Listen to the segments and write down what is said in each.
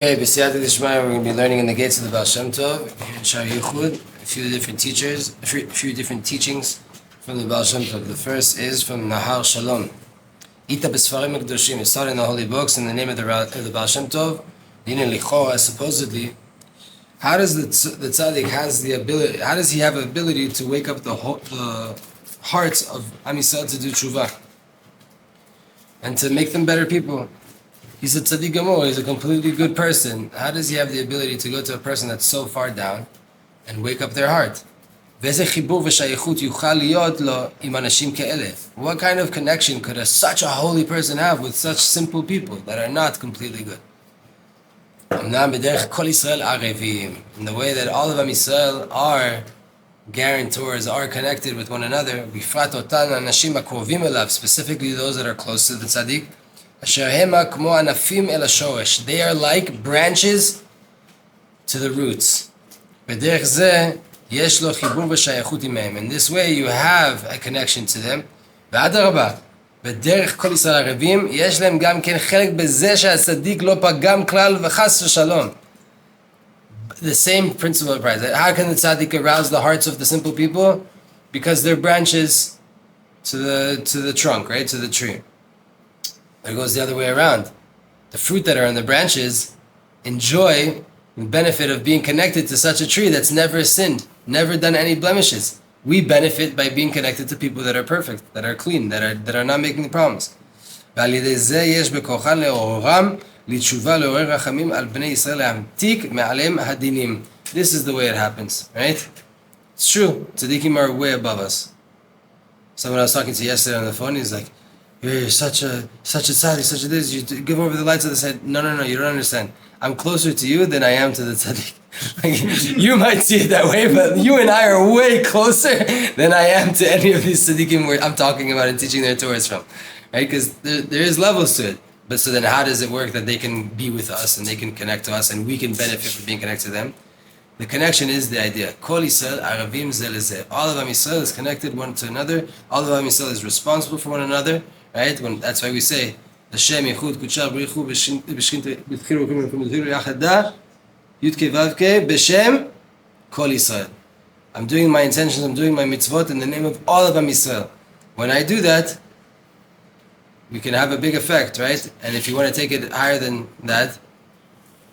Okay, B'siyata D'Shmaya, we're going to be learning in the gates of the Baal Shem Tov, in Sha'ar HaYichud, a few different teachings from the Baal Shem Tov. The first is from Nahar Shalom. Ita B'Sfarim HaKadoshim, it's taught in the holy books in the name of the Baal Shem Tov. Dina Lichora, supposedly, how does the Tzadik has the ability? How does he have the ability to wake up the hearts of Am Yisrael to do tshuva and to make them better people? He's a Tzadik Gamor, he's a completely good person. How does he have the ability to go to a person that's so far down and wake up their heart? What kind of connection could such a holy person have with such simple people that are not completely good? In the way that all of Am Yisrael are guarantors, are connected with one another, specifically those that are close to the Tzadik. They are like branches to the roots. In this way you have a connection to them. The same principle applies. How can the tzaddik arouse the hearts of the simple people? Because they're branches to the trunk, right? To the tree. It goes the other way around. The fruit that are on the branches enjoy the benefit of being connected to such a tree that's never sinned, never done any blemishes. We benefit by being connected to people that are perfect, that are clean, that are not making problems. This is the way it happens, right? It's true. Tzadikim are way above us. Someone I was talking to yesterday on the phone, he's like, "You're such a tzaddik, such a this. You give over the lights of the head." No, you don't understand. I'm closer to you than I am to the tzaddik. You might see it that way, but you and I are way closer than I am to any of these tzaddikim where I'm talking about and teaching their Torahs from, right? Because there is levels to it. But so then, how does it work that they can be with us and they can connect to us and we can benefit from being connected to them? The connection is the idea. Kol Yisrael Aravim Zeh Lezeh. All of Am Yisrael is connected one to another. All of Am Yisrael is responsible for one another. Right? That's why we say Hashem Yichud Kuchar Brichu B'Shkin B'Tchiru Yachada Yudke Vavke B'Shem Kol Yisrael. I'm doing my intentions, I'm doing my mitzvot in the name of all of Am Yisrael. When I do that, we can have a big effect, right? And if you want to take it higher than that,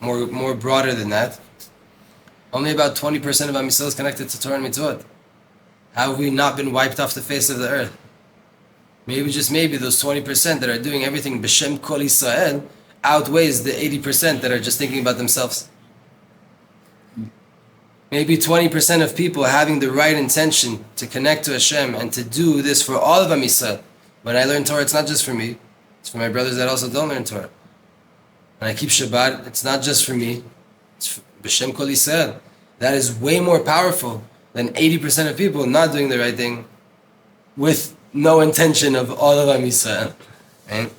more broader than that, only about 20% of Am Yisrael is connected to Torah and mitzvot. How have we not been wiped off the face of the earth? Maybe, just maybe, those 20% that are doing everything B'Shem Kol Yisrael outweighs the 80% that are just thinking about themselves. Maybe 20% of people having the right intention to connect to Hashem and to do this for all of Am Yisrael. When I learn Torah, it's not just for me. It's for my brothers that also don't learn Torah. When I keep Shabbat, it's not just for me. It's for B'Shem Kol Yisrael. That is way more powerful than 80% of people not doing the right thing with no intention of all of Am Yisrael. Right?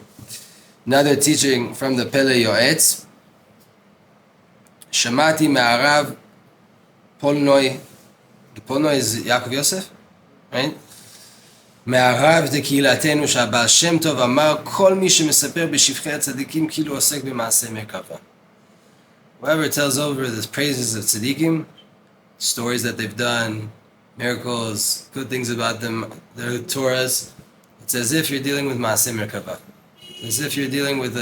Another teaching from the Pele Yoetz. Shamati Me'arav Polnoi. The Polnoi is Yaakov Yosef, right? Me'arav Tekilatenu Baal Shem Tov Amar Kol Mi Shemesaper B'Shivchei Tzadikim Kilu Osek B'Maaseh Merkava. Whoever tells over the praises of tzadikim, stories that they've done, miracles, good things about them, their Torahs, it's as if you're dealing with Maaseh Merkava. As if you're dealing with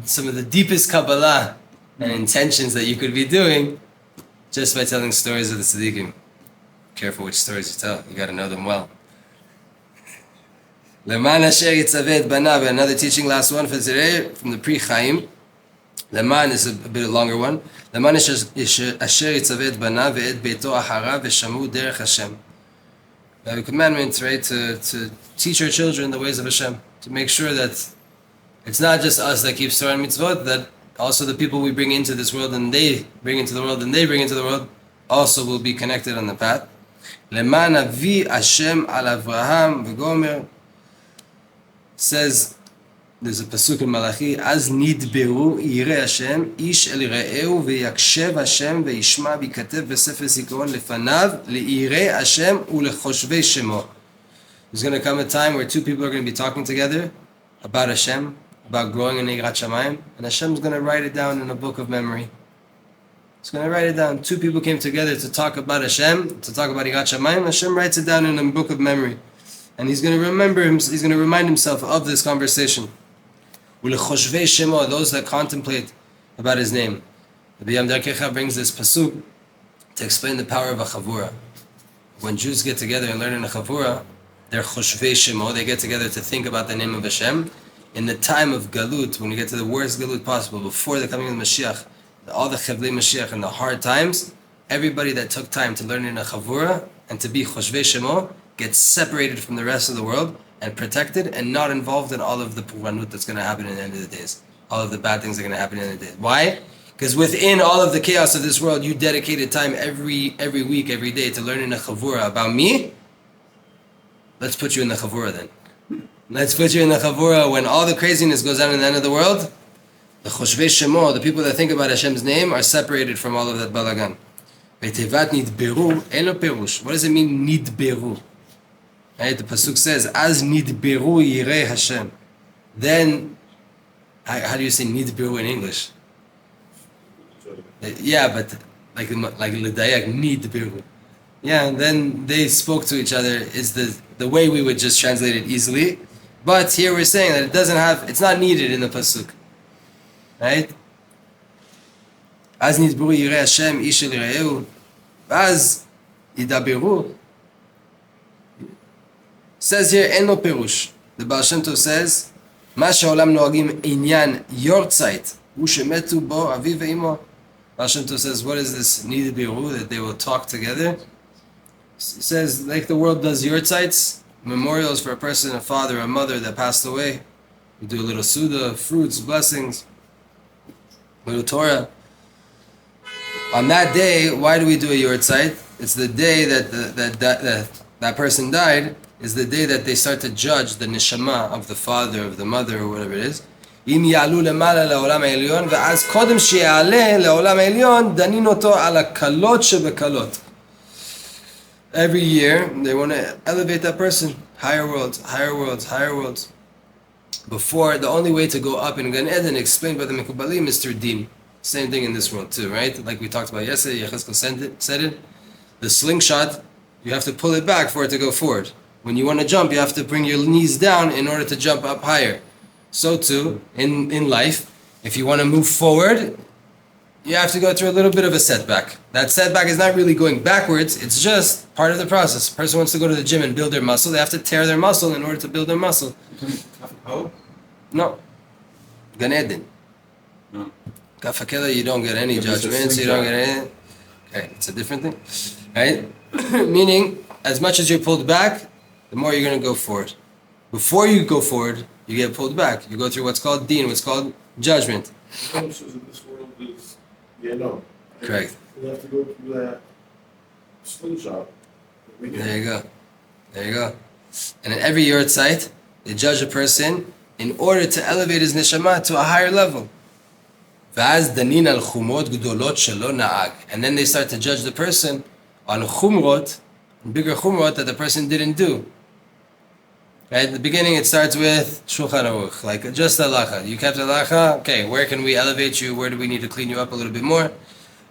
some of the deepest Kabbalah and intentions that you could be doing just by telling stories of the tzadikim. Careful which stories you tell, you got to know them well. Leman Asher Yitzaveh Banav, another teaching, last one for today, from the Pri Chaim. Leman is a bit longer one. Leman Asher Yitzaveh Banav ve'et beito acharav ve'shamu derech Hashem. We have a commandment, right, to teach our children the ways of Hashem, to make sure that it's not just us that keeps Torah and mitzvot, that also the people we bring into this world and they bring into the world also will be connected on the path. Leman avi Hashem al Avraham v'gomer. Says, there's a pasuk in Malachi, Az nidberu yirei Hashem, ish el yire'eu ve'yakshev Hashem ve'yishma v'yikatev v'sefer zikaron lefanav le'yirei Hashem u'lechoshvei shemo. There's going to come a time where two people are going to be talking together about Hashem, about growing in Yirat Shamayim, and Hashem's going to write it down in a book of memory. He's going to write it down. Two people came together to talk about Hashem, to talk about Yirat Shamayim. Hashem writes it down in a book of memory. And he's going to remember him, he's going to remind himself of this conversation. Ulechoshvei Shemo, those that contemplate about his name. The Biyam Darkecha brings this pasuk to explain the power of a chavura. When Jews get together and learn in a chavura, they're choshvei Shemo, they get together to think about the name of Hashem. In the time of Galut, when you get to the worst Galut possible, before the coming of Mashiach, all the Chevlei Mashiach and the hard times, everybody that took time to learn in a chavura and to be choshvei Shemo gets separated from the rest of the world and protected and not involved in all of the puranut that's going to happen in the end of the days. All of the bad things are going to happen in the end of the days. Why? Because within all of the chaos of this world, you dedicated time every week, every day to learn in a chavura about me. Let's put you in the chavura then. Let's put you in the chavura when all the craziness goes on in the end of the world. The choshvei Shemo, the people that think about Hashem's name, are separated from all of that balagan. Betevat nidberu elo perush. What does it mean, nidberu? Right? The pasuk says, "Az nidberu yirei Hashem." Then, how do you say nidberu in English? Yeah, but like l'dayak nidberu. Yeah, and then they spoke to each other is the way we would just translate it easily. But here we're saying that it's not needed in the pasuk. Right? Az nidberu yirei Hashem ish el re'eu, v'az yidaberu. Says here, en lo perush. The Baal Shem Tov says, מה שהעולם נוהגים עניין יורצייט, הוא שמתו בו אביו ואמו. Baal Shem Tov says, what is this need biru, that they will talk together? He says, like the world does yortzites, memorials for a person, a father, a mother that passed away. We do a little suda, fruits, blessings, a little Torah. On that day, why do we do a yortzeit? It's the day that person died, is the day that they start to judge the neshama of the father, of the mother, or whatever it is. אם יעלו למעלה לעולם העליון, ואז קודם שיעלה לעולם העליון, דנין אותו על הקלות שבקלות. Every year, they want to elevate that person. Higher worlds, higher worlds, higher worlds. Before, the only way to go up in Gan Eden, explained by the Mekubalim, is through Din. Same thing in this world too, right? Like we talked about yesterday, Yechezkel said it. The slingshot, you have to pull it back for it to go forward. When you want to jump, you have to bring your knees down in order to jump up higher. So too, in life, if you want to move forward, you have to go through a little bit of a setback. That setback is not really going backwards, it's just part of the process. A person wants to go to the gym and build their muscle, they have to tear their muscle in order to build their muscle. No. Gan Eden. No. Kafakela, you don't get any judgments, you don't get anything. Okay, it's a different thing. Right? Meaning, as much as you're pulled back, the more you're going to go forward. Before you go forward, you get pulled back. You go through what's called deen, what's called judgment. This world is, Correct. You have to go through that slingshot. There you go. There you go. And in every yortzeit, they judge a person in order to elevate his neshama to a higher level. ואז דנין על חומרות גדולות שלא נהג. And then they start to judge the person on chumrot, bigger chumrot that the person didn't do. Right? At the beginning it starts with Shulchan Aruch, like just halacha. You kept halacha, okay, where can we elevate you? Where do we need to clean you up a little bit more?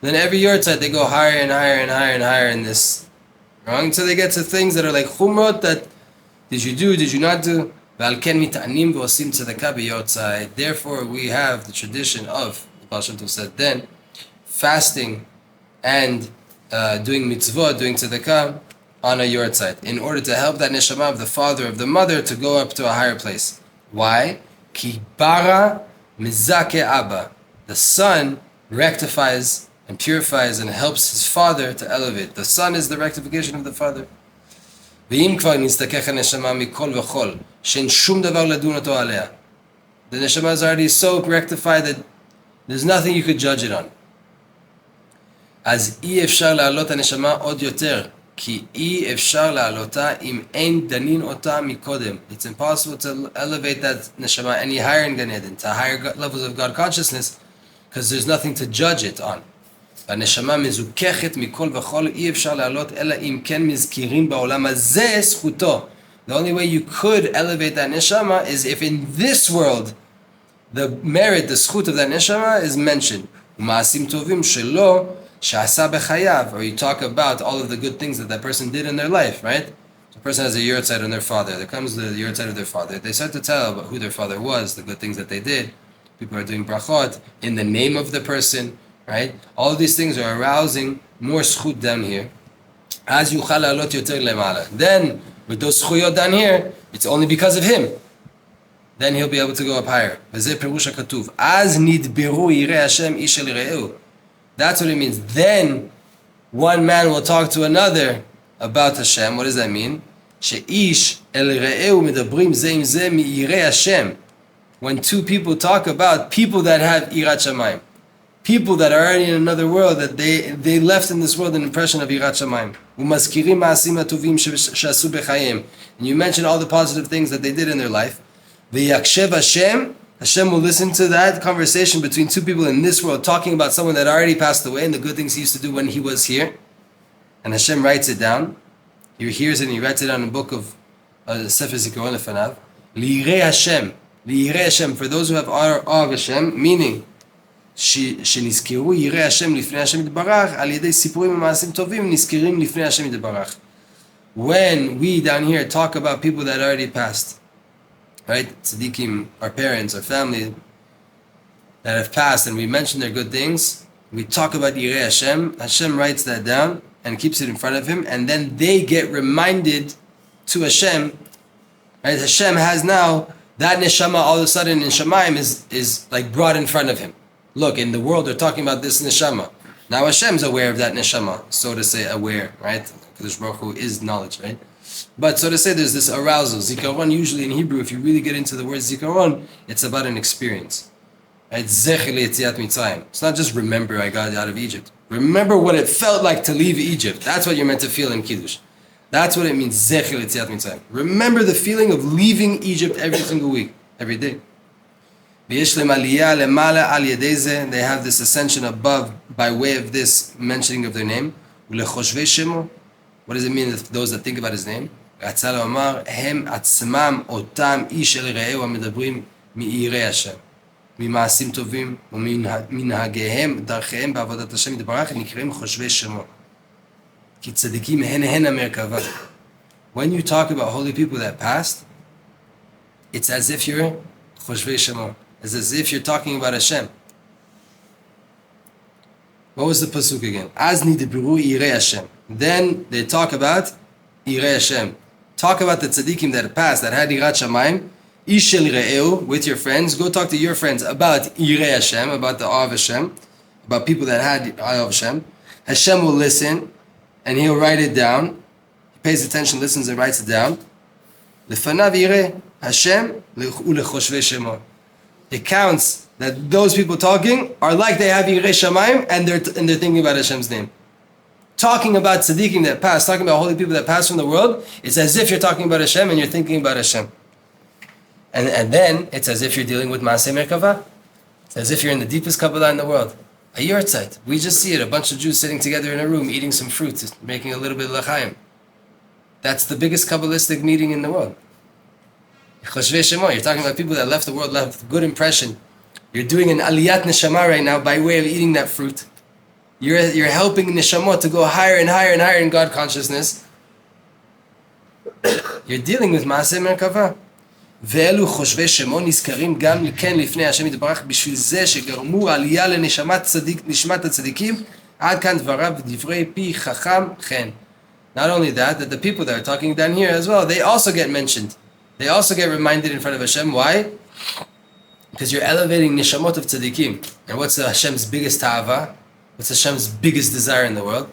Then every yortzeit they go higher and higher and higher and higher in this. Wrong? Until they get to things that are like chumrot, that did you do, did you not do? Therefore we have the tradition of, the Baal Shem Tov said then, fasting and doing mitzvot, doing tzedakah on a yortzeit, in order to help that neshama of the father, of the mother, to go up to a higher place. Why? Ki bara mizake abba. The son rectifies and purifies and helps his father to elevate. The son is the rectification of the father. ואם כבר נסתכך הנשמה מכל וכל, שאין שום דבר לדון אותו עליה. The neshama is already so rectified that there's nothing you could judge it on. אז אי אפשר להעלות הנשמה עוד יותר, כי אי אפשר להעלותה אם אין דנין אותה מקודם. It's impossible to elevate that neshama any higher in Gan Eden, to higher levels of God consciousness, because there's nothing to judge it on. הנשמה מזוכחת מכל וכל, אי אפשר להעלות אלא אם כן מזכירים בעולם הזה זכותו. The only way you could elevate that neshama is if in this world the merit, the zchut of that neshama is mentioned. Ma'asim tovim shelo she'asa b'chayav, or you talk about all of the good things that that person did in their life, right? So a person has a yurtzeit on their father. There comes the yurtzeit of their father. They start to tell about who their father was, the good things that they did. People are doing brachot in the name of the person, right? All of these things are arousing more zchut down here. As yuchal alot yoter lemala. Then, with those zchuyot down here, it's only because of him. Then he'll be able to go up higher. V'zeh perusha katuv. Az nidberu yirei Hashem ish el re'eu. That's what it means. Then, one man will talk to another about Hashem. What does that mean? She'ish el re'eu medabrim zeh im zeh mi yirei Hashem. When two people talk about people that have irat shamayim. People that are already in another world, that they left in this world an impression of irat shamayim. U'mazkirim ma'asim atuvim she'asu b'chayim. And you mention all the positive things that they did in their life. V'yakshev Hashem, Hashem will listen to that conversation between two people in this world talking about someone that already passed away and the good things he used to do when he was here. And Hashem writes it down. He hears it and he writes it down in a book of Sefer Zikaron Lefanav. Li'irei Hashem. Li'irei Hashem. For those who have awe of Hashem, meaning שנזכרו יראי השם לפני השם יתברך על ידי סיפורים ומעשים טובים נזכרים לפני השם יתברך. When we down here talk about people that already passed, right? Tzadikim, our parents, our family that have passed, and we mention their good things, we talk about Yirei Hashem. Hashem writes that down and keeps it in front of him, and then they get reminded to Hashem. Right? Hashem has now that neshama all of a sudden in Shamayim is like brought in front of him. Look, in the world they're talking about this neshama. Now Hashem's aware of that neshama, so to say, aware, right? Kadosh Baruch Hu is knowledge, right? But so to say, there's this arousal. Zikaron, usually in Hebrew, if you really get into the word zikaron, it's about an experience. Right? Zecher le'yetziat Mitzrayim. It's not just remember I got out of Egypt. Remember what it felt like to leave Egypt. That's what you're meant to feel in Kiddush. That's what it means, Zecher le'yetziat Mitzrayim. Remember the feeling of leaving Egypt every single week, every day. They have this ascension above by way of this mentioning of their name. What does it mean, those that think about his name? When you talk about holy people that passed, it's as if you're choshvei shemo. It's as if you're talking about Hashem. What was the pasuk again? Az nidberu yirei Hashem. Then they talk about yirei Hashem. Talk about the tzadikim that passed, that had irat shamayim. Ish el re'eu, with your friends. Go talk to your friends about yirei Hashem, about the awe of Hashem, about people that had awe of Hashem. Hashem will listen, and he'll write it down. He pays attention, listens, and writes it down. Lefanav yirei Hashem ulechoshvei shemo. It counts that those people talking are like they have Yirei Shamayim and they're thinking about Hashem's name. Talking about tzadikim that passed, talking about holy people that passed from the world, it's as if you're talking about Hashem and you're thinking about Hashem. And then it's as if you're dealing with Maaseh Merkava. It's as if you're in the deepest Kabbalah in the world. A yurtzeit. We just see it, a bunch of Jews sitting together in a room eating some fruit, making a little bit of l'chaim. That's the biggest Kabbalistic meeting in the world. Choshvei Shemo, you're talking about people that left the world, left a good impression. You're doing an aliyat neshama right now by way of eating that fruit. You're helping neshamot to go higher and higher and higher in God consciousness. You're dealing with Maaseh Merkava. ואלו חושבי שמו נזכרים גם כן לפני השם יתברך בשביל זה שגרמו עלייה לנשמת הצדיקים עד כאן דבריו דברי פי חכם חן. Not only that the people that are talking down here as well, they also get mentioned. They also get reminded in front of Hashem. Why? Because you're elevating nishamot of tzadikim. And what's Hashem's biggest ta'ava? What's Hashem's biggest desire in the world?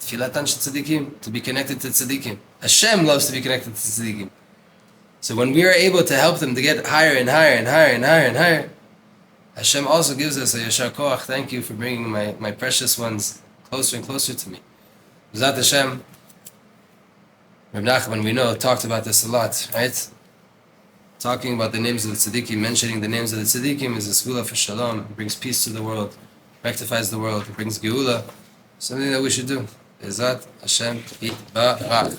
Tfilatan shel tzadikim, to be connected to tzadikim. Hashem loves to be connected to tzadikim. So when we are able to help them to get higher and higher and higher and higher and higher, Hashem also gives us a yashar koach. Thank you for bringing my precious ones closer and closer to me. B'ezrat Hashem, Reb Nachman, we know, talked about this a lot, right? Talking about the names of the tzadikim, mentioning the names of the tzadikim is a segula for shalom. It brings peace to the world, rectifies the world, it brings geula. Something that we should do. B'ezrat Hashem, Yitbarach.